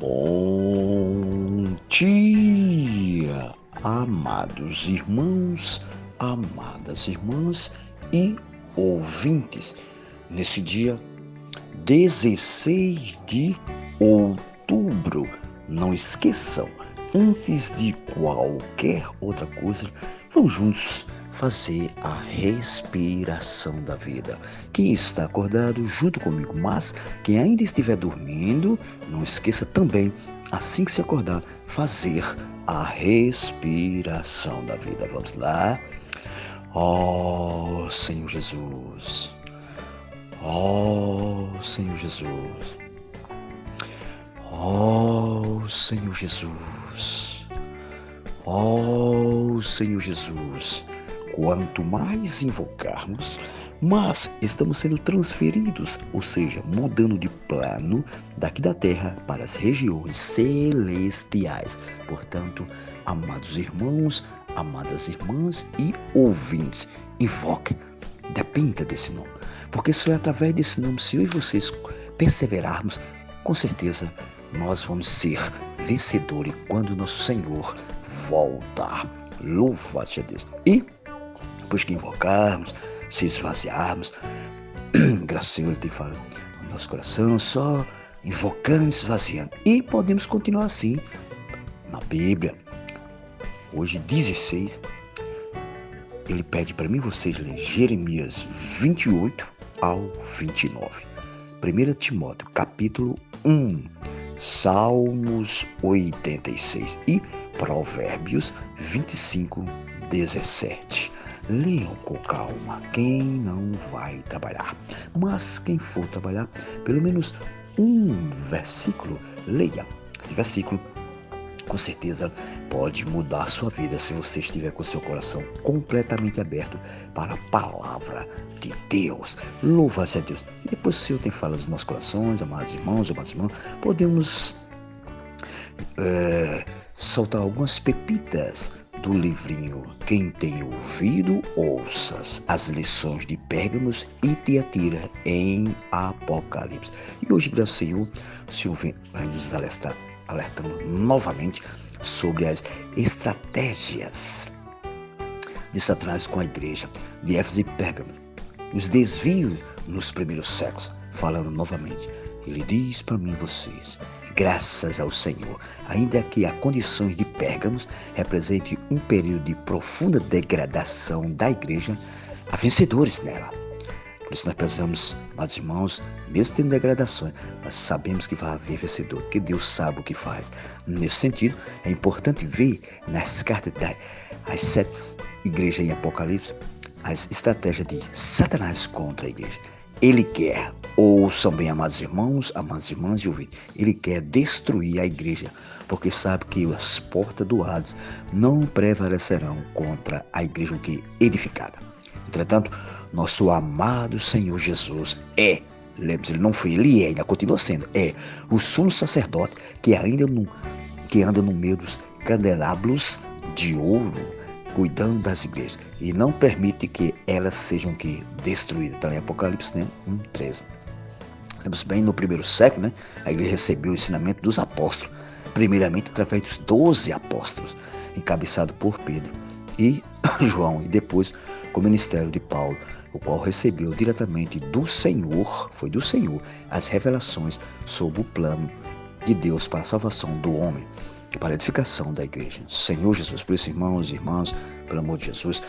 Bom dia, amados irmãos, amadas irmãs e ouvintes. Nesse dia 16 de outubro, não esqueçam, antes de qualquer outra coisa, vamos juntos fazer a respiração da vida. Quem está acordado, junto comigo, mas quem ainda estiver dormindo, não esqueça também, assim que se acordar, fazer a respiração da vida. Vamos lá. Ó Senhor Jesus, ó Senhor Jesus, ó Senhor Jesus, ó Senhor Jesus. Quanto mais invocarmos, mas estamos sendo transferidos, ou seja, mudando de plano daqui da terra para as regiões celestiais. Portanto, amados irmãos, amadas irmãs e ouvintes, invoque, dependa desse nome, porque só é através desse nome, se eu e vocês perseverarmos, com certeza nós vamos ser vencedores quando nosso Senhor voltar. Louva-te a Deus. E depois que invocarmos, se esvaziarmos, graças ao Senhor, Ele tem falado no nosso coração, só invocando e esvaziando. E podemos continuar assim na Bíblia. Hoje, 16, Ele pede para mim e vocês ler Jeremias 28 ao 29. 1 Timóteo, capítulo 1, Salmos 86 e Provérbios 25, 17. Leiam com calma quem não vai trabalhar, mas quem for trabalhar, pelo menos um versículo, leia. Esse versículo, com certeza, pode mudar a sua vida se você estiver com seu coração completamente aberto para a palavra de Deus. Louva-se a Deus. E depois, se o Senhor tem falado nos nossos corações, amados irmãos, amadas irmãs, podemos soltar algumas pepitas do livrinho Quem Tem Ouvido, Ouças, as lições de Pérgamos e Tiatira em Apocalipse. E hoje, graças ao Senhor, o Senhor vai nos alertando novamente sobre as estratégias de Satanás com a igreja de Éfeso e Pérgamo, os desvios nos primeiros séculos, falando novamente. Ele diz para mim e vocês, graças ao Senhor, ainda que a condições de Pérgamos represente um período de profunda degradação da igreja, há vencedores nela. Por isso nós precisamos, amados irmãos, mesmo tendo degradações, nós sabemos que vai haver vencedor, que Deus sabe o que faz. Nesse sentido, é importante ver nas cartas das 7 igrejas em Apocalipse, as estratégias de Satanás contra a igreja. Ele quer, ouçam bem, amados irmãos, amadas irmãs e ouvintes, ele quer destruir a igreja, porque sabe que as portas do Hades não prevalecerão contra a igreja que é edificada. Entretanto, nosso amado Senhor Jesus lembre-se, ele não foi, ele ainda continua sendo, o sumo sacerdote que anda no meio dos candelabros de ouro, cuidando das igrejas, e não permite que elas sejam destruídas. Está em Apocalipse 1:13. Lembra-se bem, no primeiro século, a igreja recebeu o ensinamento dos apóstolos, primeiramente através dos 12 apóstolos, encabeçado por Pedro e João, e depois com o ministério de Paulo, o qual recebeu diretamente do Senhor, foi do Senhor, as revelações sobre o plano de Deus para a salvação do homem, para a edificação da igreja. Senhor Jesus, por isso, irmãos e irmãs, pelo amor de Jesus,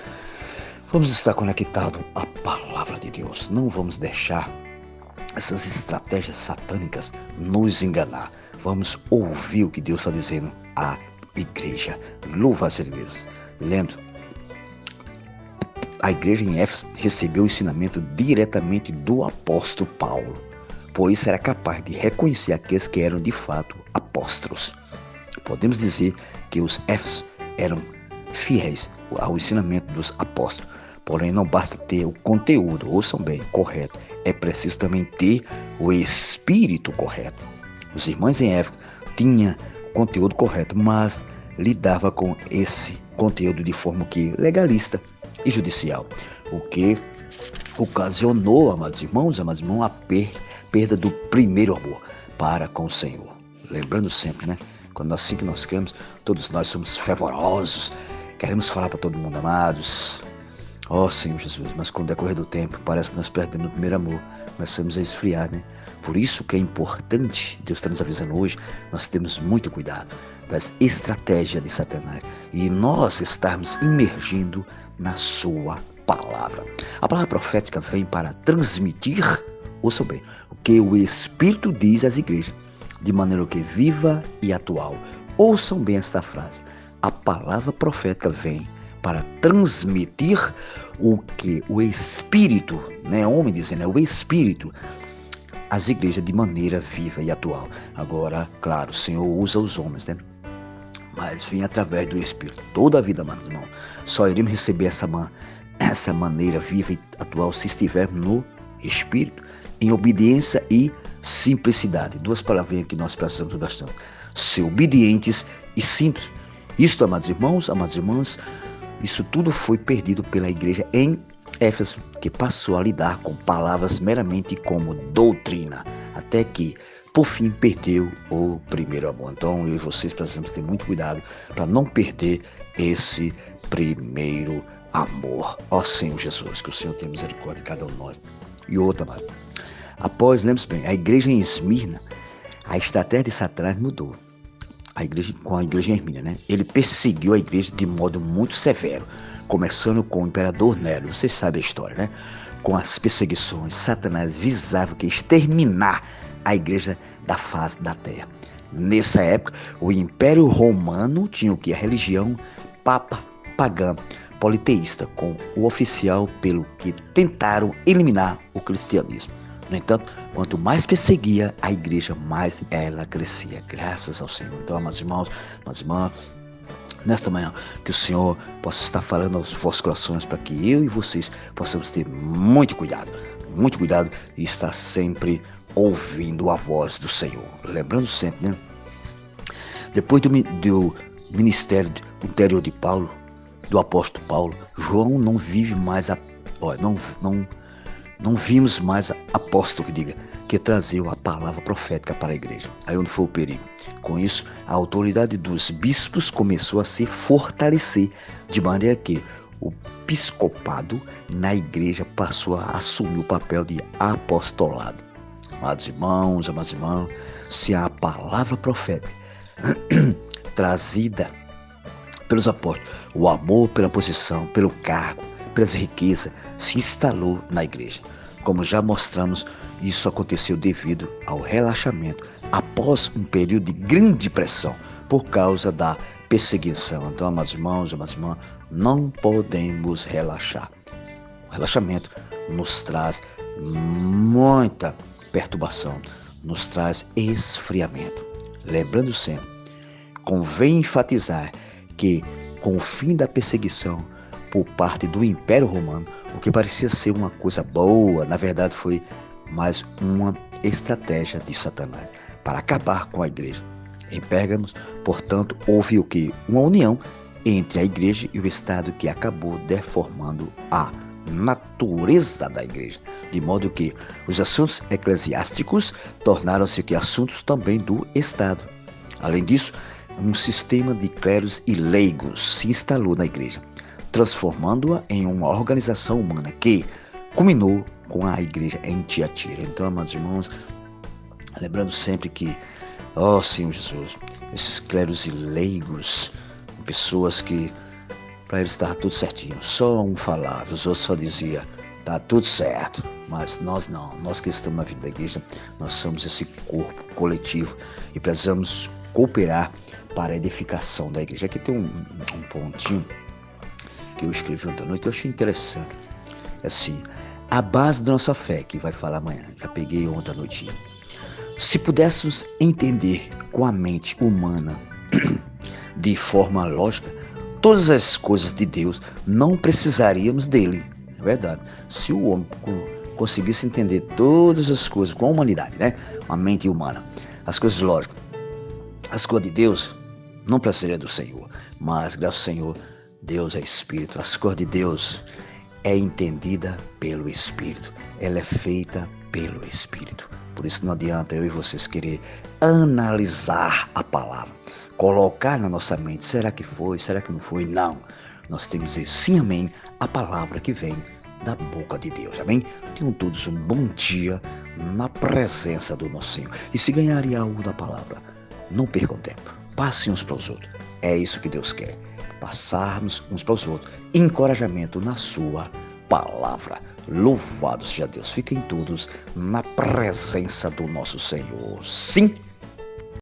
vamos estar conectados à palavra de Deus. Não vamos deixar essas estratégias satânicas nos enganar. Vamos ouvir o que Deus está dizendo à igreja. Louva-se Deus. Lembre, a igreja em Éfeso recebeu o ensinamento diretamente do apóstolo Paulo, pois era capaz de reconhecer aqueles que eram de fato apóstolos. Podemos dizer que os Éfesos eram fiéis ao ensinamento dos apóstolos. Porém, não basta ter o conteúdo, ouçam bem, correto. É preciso também ter o espírito correto. Os irmãos em Éfeso tinham o conteúdo correto, mas lidava com esse conteúdo de forma legalista e judicial, o que ocasionou, amados irmãos, a perda do primeiro amor para com o Senhor. Lembrando sempre, né? Quando assim que nós cremos, todos nós somos fervorosos, queremos falar para todo mundo, amados. Ó Senhor Jesus, mas com o decorrer do tempo, parece que nós perdemos o primeiro amor, começamos a esfriar, né? Por isso que é importante, Deus está nos avisando hoje, nós temos muito cuidado das estratégias de Satanás e nós estarmos imergindo na sua palavra. A palavra profética vem para transmitir, ouçam bem, o que o Espírito diz às igrejas, de maneira que viva e atual. Ouçam bem esta frase. A palavra profética vem para transmitir o que o Espírito, né, homem dizendo, é o Espírito, às igrejas de maneira viva e atual. Agora, claro, o Senhor usa os homens, né? Mas vem através do Espírito. Toda a vida, amados irmãos, só iremos receber essa maneira viva e atual se estivermos no Espírito, em obediência e simplicidade. Duas palavrinhas que nós precisamos bastante. Ser obedientes e simples. Isto, amados irmãos, amadas irmãs, isso tudo foi perdido pela igreja em Éfeso, que passou a lidar com palavras meramente como doutrina, até que, por fim, perdeu o primeiro amor. Então, eu e vocês precisamos ter muito cuidado para não perder esse primeiro amor. Ó Senhor Jesus, que o Senhor tenha misericórdia de cada um de nós. E outra, mas, após, lembre-se bem, a igreja em Esmirna, a estratégia de Satanás mudou. Com a igreja em Esmirna, né? Ele perseguiu a igreja de modo muito severo, começando com o imperador Nero. Vocês sabem a história, né? Com as perseguições, Satanás visava que exterminar a igreja da face da terra. Nessa época, o Império Romano tinha o que? A religião papa pagã, politeísta, com o oficial pelo que tentaram eliminar o cristianismo. No entanto, quanto mais perseguia a igreja, mais ela crescia, graças ao Senhor. Então, meus irmãos, minhas irmãs, nesta manhã, que o Senhor possa estar falando aos vossos corações para que eu e vocês possamos ter muito cuidado e estar sempre ouvindo a voz do Senhor. Lembrando sempre, né? Depois do ministério interior de Paulo, do apóstolo Paulo, João não vive mais não vimos mais apóstolo que trazia a palavra profética para a igreja. Aí onde foi o perigo? Com isso, a autoridade dos bispos começou a se fortalecer, de maneira que o episcopado na igreja passou a assumir o papel de apostolado. Amados irmãos, amadas irmãs, se a palavra profética trazida pelos apóstolos, o amor pela posição, pelo cargo, pelas riquezas, se instalou na igreja. Como já mostramos, isso aconteceu devido ao relaxamento após um período de grande pressão por causa da perseguição. Então, amados irmãos, amadas irmãs, não podemos relaxar. O relaxamento nos traz muita perturbação, nos traz esfriamento. Lembrando sempre, convém enfatizar que com o fim da perseguição por parte do Império Romano, o que parecia ser uma coisa boa, na verdade foi mais uma estratégia de Satanás para acabar com a igreja. Em Pérgamos, portanto, houve o que? Uma união entre a igreja e o Estado que acabou deformando a natureza da igreja, de modo que os assuntos eclesiásticos tornaram-se que assuntos também do Estado. Além disso, um sistema de clérigos e leigos se instalou na igreja, transformando-a em uma organização humana que culminou com a igreja em Tiatira. Então, amados irmãos, lembrando sempre que, ó Senhor Jesus, esses clérigos e leigos, pessoas que para eles estava tudo certinho, só um falava, os outros só diziam, tá tudo certo, mas nós não, nós que estamos na vida da igreja, nós somos esse corpo coletivo e precisamos cooperar para a edificação da igreja. Aqui tem um pontinho que eu escrevi ontem à noite que eu achei interessante. É assim, a base da nossa fé, que vai falar amanhã, já peguei ontem à noite. Se pudéssemos entender com a mente humana de forma lógica todas as coisas de Deus, não precisaríamos dele. É verdade. Se o homem conseguisse entender todas as coisas com a humanidade, né? A mente humana, as coisas lógicas, as coisas de Deus, não precisaria do Senhor. Mas, graças ao Senhor, Deus é Espírito. As coisas de Deus é entendida pelo Espírito. Ela é feita pelo Espírito. Por isso não adianta eu e vocês querer analisar a palavra, colocar na nossa mente, será que foi, será que não foi? Não, nós temos que dizer sim, amém, a palavra que vem da boca de Deus, amém? Tenham todos um bom dia na presença do nosso Senhor. E se ganharem algo da palavra, não percam tempo, passem uns para os outros. É isso que Deus quer, passarmos uns para os outros, encorajamento na sua palavra. Louvado seja Deus, fiquem todos na presença do nosso Senhor. Sim.